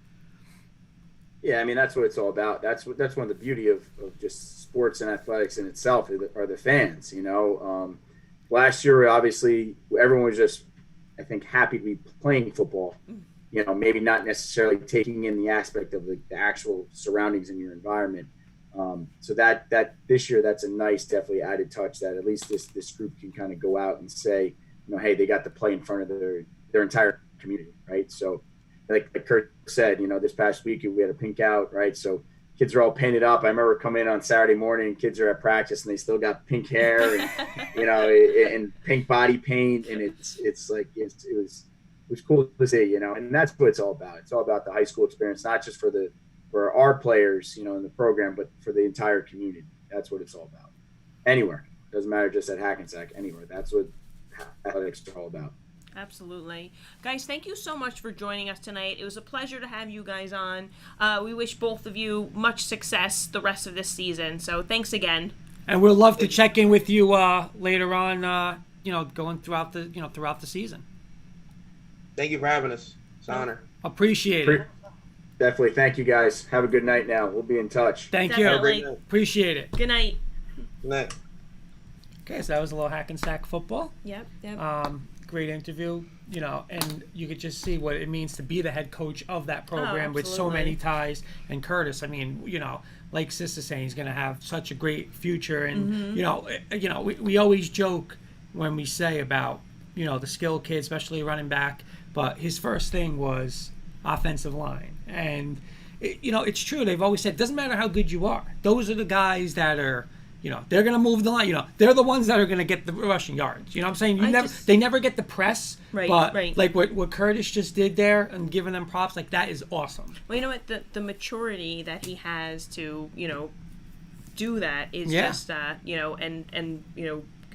Yeah, I mean, that's what it's all about. That's one of the beauty of just sports and athletics in itself are the fans, Last year, obviously, everyone was just, I think, happy to be playing football, maybe not necessarily taking in the aspect of the actual surroundings in your environment. So that this year, that's a nice, definitely added touch that at least this group can kind of go out and say, hey, they got to play in front of their entire community, right? So like Kurt said, this past week we had a pink out, right? So kids are all painted up. I remember coming in on Saturday morning, kids are at practice and they still got pink hair and, and pink body paint. And it was cool to see, and that's what it's all about. It's all about the high school experience, not just for our players, in the program, but for the entire community. That's what it's all about. Anywhere. Doesn't matter just at Hackensack, anywhere. That's what athletics are all about. Absolutely. Guys, thank you so much for joining us tonight. It was a pleasure to have you guys on. We wish both of you much success the rest of this season. So thanks again. And we'll love to check in with you later on, going throughout the season. Thank you for having us. It's an honor. Appreciate it. Definitely. Thank you, guys. Have a good night now. We'll be in touch. Thank Definitely. you. Appreciate it. Good night. Good night. Okay, so that was a little Hackensack football. Yep. Great interview, and you could just see what it means to be the head coach of that program with so many ties. And Curtis, I mean, like Sis is saying, he's going to have such a great future. And, we always joke when we say about, the skilled kid, especially running back, but his first thing was offensive line. And, it's true. They've always said, it doesn't matter how good you are. Those are the guys that are, they're going to move the line. They're the ones that are going to get the rushing yards. You know what I'm saying? They never get the press. Right, but right. Like what Curtis just did there and giving them props, like that is awesome. Well, you know what? The maturity that he has to, do that is just, and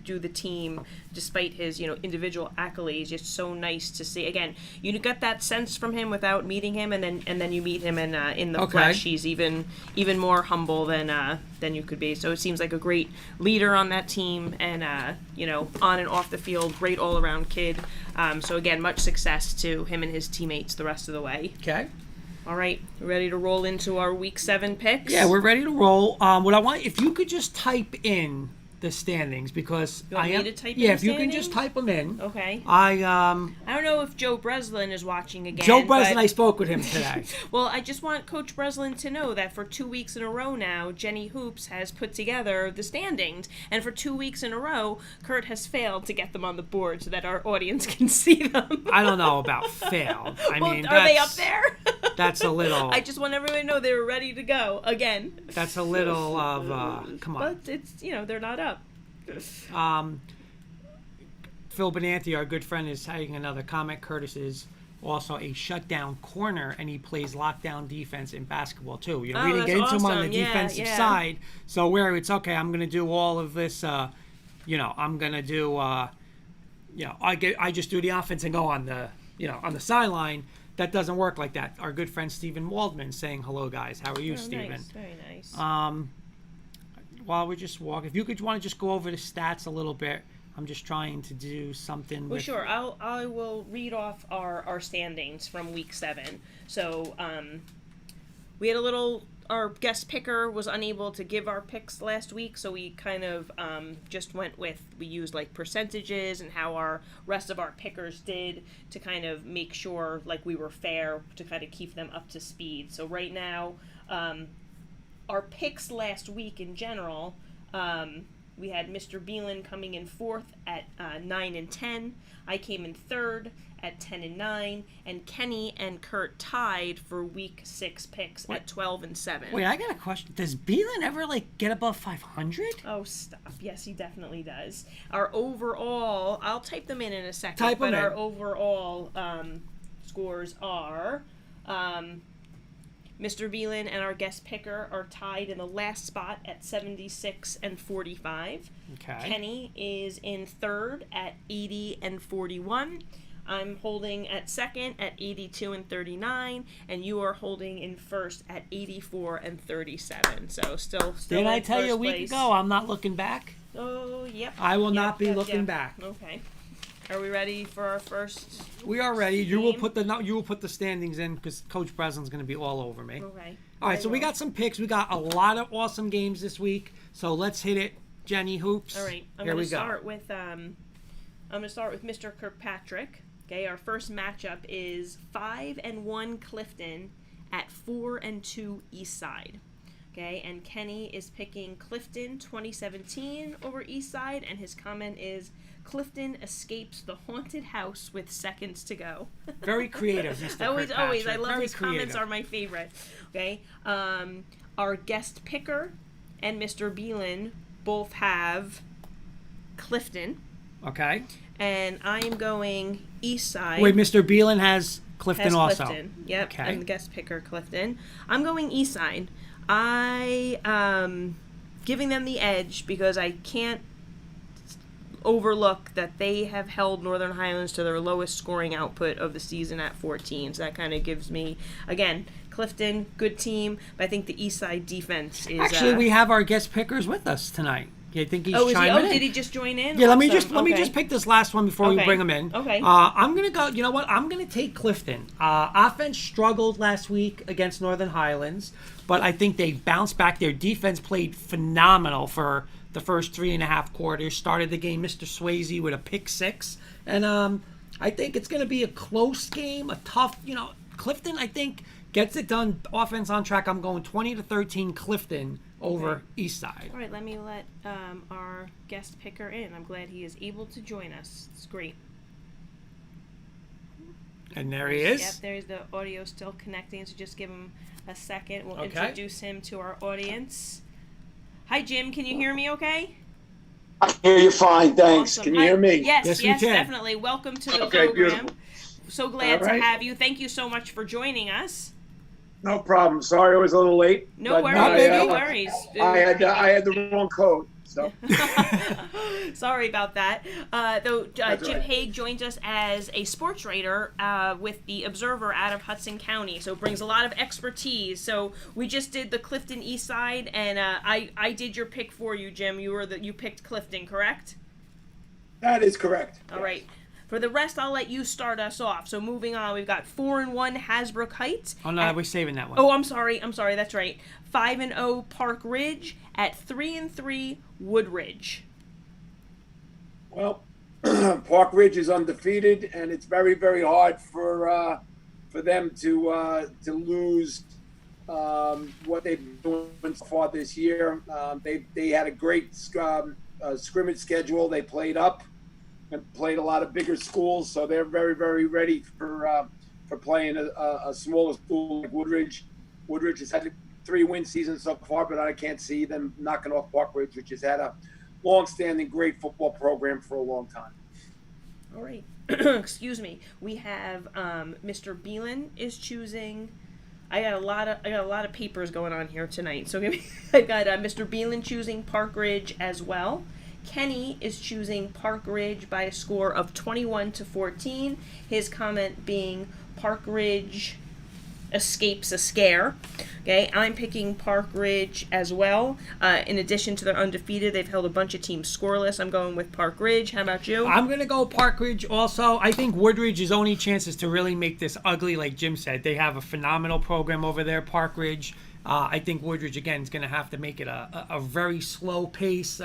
do the team despite his, individual accolades. Just so nice to see. Again, you got that sense from him without meeting him, and then you meet him in the flesh. He's even more humble than you could be. So it seems like a great leader on that team, and on and off the field, great all around kid. So again, much success to him and his teammates the rest of the way. Okay. All right, we're ready to roll into our Week 7 picks? Yeah, we're ready to roll. What I want, if you could just type in the standings, because you want me to type in if the you can standings? just type them in. Okay. I don't know if Joe Breslin is watching again. Joe Breslin, I spoke with him today. Well, I just want Coach Breslin to know that for 2 weeks in a row now, Jenny Hoops has put together the standings, and for 2 weeks in a row, Kurt has failed to get them on the board so that our audience can see them. I don't know about failed. I mean, are they up there? That's a little. I just want everyone to know they were ready to go again. That's a little of come on. But it's they're not up. Phil Benanti, our good friend, is having another comment. Curtis is also a shutdown corner, and he plays lockdown defense in basketball too. We didn't get into him on the defensive side, so where it's okay, I'm going to do all of this. I'm going to do. I just do the offense and go on the on the sideline. That doesn't work like that. Our good friend Stephen Waldman saying hello, guys. How are you, Stephen? Nice. Very nice. While we just walk, if you could want to just go over the stats a little bit, I'm just trying to do something. Well, sure. I will read off our standings from Week 7. So we had our guest picker was unable to give our picks last week, so we kind of just went with, we used like percentages and how our rest of our pickers did to kind of make sure like we were fair to kind of keep them up to speed. So right now, our picks last week in general, we had Mr. Beelan coming in fourth at 9 and 10. I came in third at 10 and 9, and Kenny and Kurt tied for week 6 picks at 12 and 7. Wait, I got a question. Does Beelan ever get above 500? Oh, stop. Yes, he definitely does. Our overall, I'll type them in a second, Type them but our in. overall scores are Mr. Beelan and our guest picker are tied in the last spot at 76 and 45. Okay. Kenny is in third at 80 and 41. I'm holding at second at 82 and 39, and you are holding in first at 84 and 37. So still. Didn't I in tell you a first week place. ago I'm not looking back? Oh, yep. I will Yep, not be yep, looking yep. back. Okay. Are we ready for our first? We are ready. You will Game? put the standings in because Coach Breslin's going to be all over me. Okay. All right, I so we will. got some picks. We got a lot of awesome games this week. So let's hit it, Jenny Hoops. All right. I'm Here going we to go. start with Mr. Kirkpatrick. Okay, our first matchup is 5-1 Clifton at 4-2 Eastside. Okay, and Kenny is picking Clifton 2017 over Eastside, and his comment is Clifton escapes the haunted house with seconds to go. Very creative, Mr. Always. I love Very his comments creative. are my favorite. Okay, our guest picker and Mr. Beelan both have Clifton, Okay. and I am going Eastside. Wait, Mr. Beelan has Clifton has also. Clifton. Yep, Okay. and guest picker Clifton. I'm going Eastside. I giving them the edge because I can't overlook that they have held Northern Highlands to their lowest scoring output of the season at 14. So that kind of gives me, again, Clifton, good team, but I think the Eastside defense is. Actually, we have our guest pickers with us tonight. You think he's Oh, is he? chiming Oh, in? did he just join in? Yeah, let me Awesome. just pick this last one before we Okay. bring him in. Okay. I'm gonna go. You know what? I'm gonna take Clifton. Offense struggled last week against Northern Highlands, but I think they bounced back. Their defense played phenomenal for the first 3.5 quarters. Started the game, Mr. Swayze with a pick 6, and I think it's gonna be a close game, a tough. Clifton, I think, gets it done. Offense on track. I'm going 20-13 Clifton over Eastside. All right, let me let our guest picker in. I'm glad he is able to join us. It's great. And there he is. Yep, there's the audio still connecting, so just give him a second. We'll Okay. introduce him to our audience. Hi, Jim. Can you hear me okay? I hear you fine, thanks. Awesome. Can you Hi. hear me? Yes, Yes, we can. definitely. Welcome to the Okay, program. beautiful. So glad All right. to have you. Thank you so much for joining us. No problem. Sorry I was a little late. No but worries. baby. No worries. I had the wrong code. So Sorry about that. Though That's Jim all right. Hague joins us as a sports writer with the Observer out of Hudson County, so brings a lot of expertise. So we just did the Clifton East Side, and I did your pick for you, Jim. You picked Clifton, correct? that is correct. All right. For the rest, I'll let you start us off. So moving on, we've got 4-1 Hasbrook Heights. Oh no, we're saving that one. Oh, I'm sorry. That's right. 5-0 Park Ridge at 3-3 Woodridge. Well, Park Ridge is undefeated, and it's very, very hard for them to lose what they've been doing so far this year. They had a great scrimmage schedule. They played up and played a lot of bigger schools, so they're very, very ready for playing a smaller school like Woodridge. Woodridge has had a 3-win season so far, but I can't see them knocking off Park Ridge, which has had a long-standing great football program for a long time. All right. Excuse me. We have Mr. Beelan is choosing. I got a lot of papers going on here tonight. So I've got Mr. Beelan choosing Park Ridge as well. Kenny is choosing Park Ridge by a score of 21-14. His comment being Park Ridge escapes a scare. Okay, I'm picking Park Ridge as well. In addition to their undefeated, they've held a bunch of teams scoreless. I'm going with Park Ridge. How about you? I'm going to go Park Ridge also. I think Woodridge's only chance is to really make this ugly, like Jim said. They have a phenomenal program over there, Park Ridge. I think Woodridge, again, is going to have to make it a very slow pace,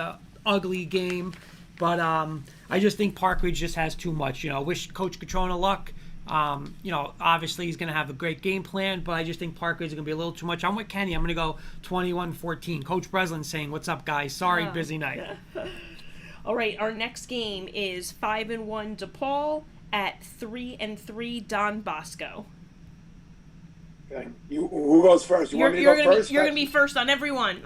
ugly game. But I just think Park Ridge just has too much. Wish Coach Catrona luck. Obviously he's going to have a great game plan, but I just think Parker's going to be a little too much. I'm with Kenny. I'm going to go 21-14. Coach Breslin saying, "What's up, guys? Sorry, busy night." All right, our next game is 5-1 DePaul at 3-3 Don Bosco. Okay. Who goes first? You want me to go first? You're going to be first on every one.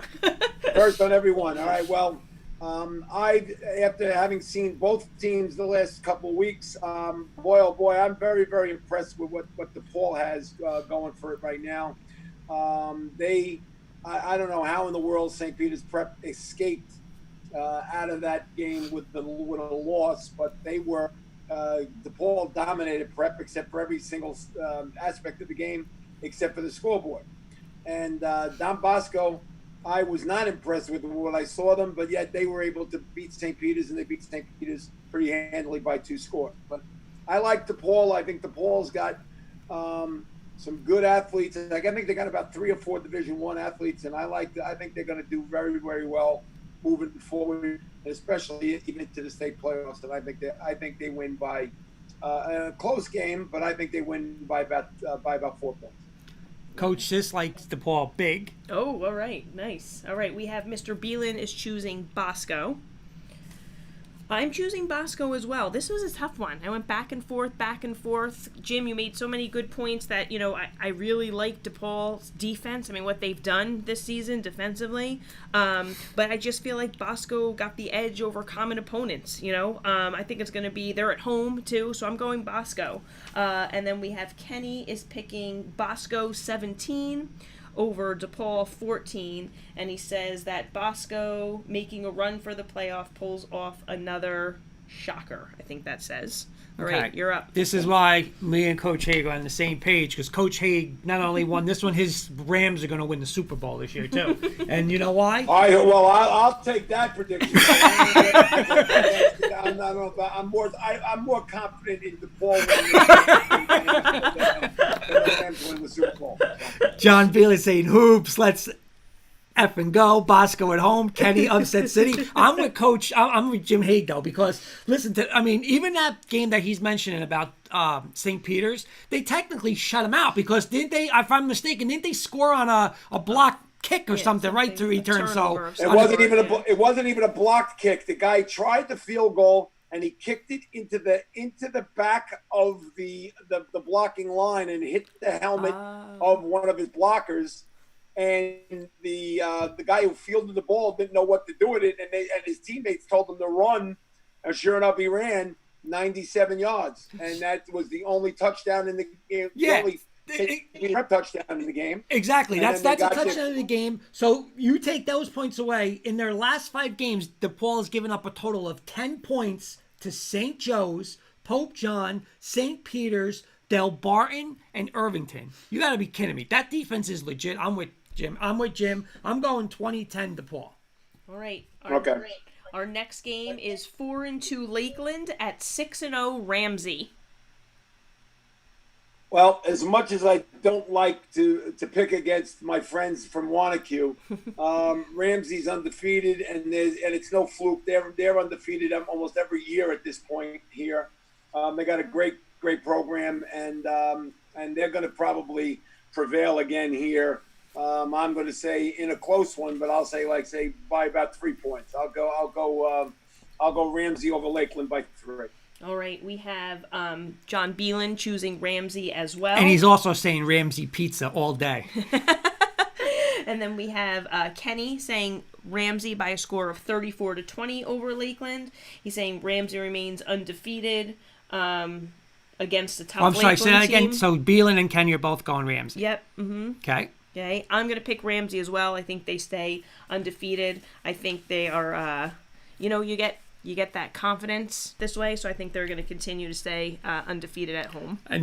First on every one. All right, well, after having seen both teams the last couple of weeks, boy, oh boy, I'm very, very impressed with what DePaul has going for it right now. I don't know how in the world St. Peter's Prep escaped out of that game with a loss, but they were DePaul dominated Prep except for every single aspect of the game except for the scoreboard. And Don Bosco, I was not impressed with what I saw them, but yet they were able to beat St. Peter's, and they beat St. Peter's pretty handily by 2 scores. But I like DePaul. I think DePaul's got some good athletes. I think they got about 3 or 4 Division I athletes, and I think they're going to do very, very well moving forward, especially even into the state playoffs. And I think they win by a close game, but I think they win by about 4 points. Coach Sis likes DePaul big. Oh, all right. Nice. All right, we have Mr. Beelan is choosing Bosco. I'm choosing Bosco as well. This was a tough one. I went back and forth. Jim, you made so many good points that, I really like DePaul's defense. I mean, what they've done this season defensively. But I just feel like Bosco got the edge over common opponents, I think it's going to be, they're at home too, so I'm going Bosco. And then we have Kenny is picking Bosco 17 over DePaul 14, and he says that Bosco making a run for the playoff pulls off another shocker. I think that says. All right, you're up. This is why me and Coach Hague are on the same page, because Coach Hague not only won this one, his Rams are going to win the Super Bowl this year too. And you know why? I'll take that prediction. I'm more confident in DePaul than the Rams win the Super Bowl. John Beal saying hoops. Let's effing go. Bosco at home. Kenny upset City. I'm with Jim Hague though, because even that game that he's mentioning about St. Peter's, they technically shut him out because didn't they? If I'm mistaken, didn't they score on a block kick or something right to return? So it wasn't even a blocked kick. The guy tried the field goal and he kicked it into the back of the blocking line and hit the helmet of one of his blockers. And the guy who fielded the ball didn't know what to do with it, and his teammates told him to run, and sure enough, he ran 97 yards, and that was the only touchdown in the game. Yeah. The only touchdown in the game. Exactly. That's a touchdown in the game. So you take those points away. In their last 5 games, DePaul has given up a total of 10 points to St. Joe's, Pope John, St. Peter's, Del Barton, and Irvington. You got to be kidding me. That defense is legit. I'm with Jim. I'm going 2010 DePaul. All right. Okay. Our next game is 4-2 Lakeland at 6-0 Ramsey. Well, as much as I don't like to pick against my friends from Wanacue, Ramsey's undefeated, and it's no fluke. They're undefeated almost every year at this point here. They got a great program, and they're going to probably prevail again here. I'm going to say in a close one, but I'll say by about 3 points. I'll go Ramsey over Lakeland by 3. All right, we have John Beelan choosing Ramsey as well. And he's also saying Ramsey pizza all day. And then we have Kenny saying Ramsey by a score of 34-20 over Lakeland. He's saying Ramsey remains undefeated against the top Lakeland say that team. again. So Beelan and Kenny are both going Ramsey. Yep. Mm-hmm. Okay, I'm going to pick Ramsey as well. I think they stay undefeated. I think they are, you get that confidence this way, so I think they're going to continue to stay undefeated at home. And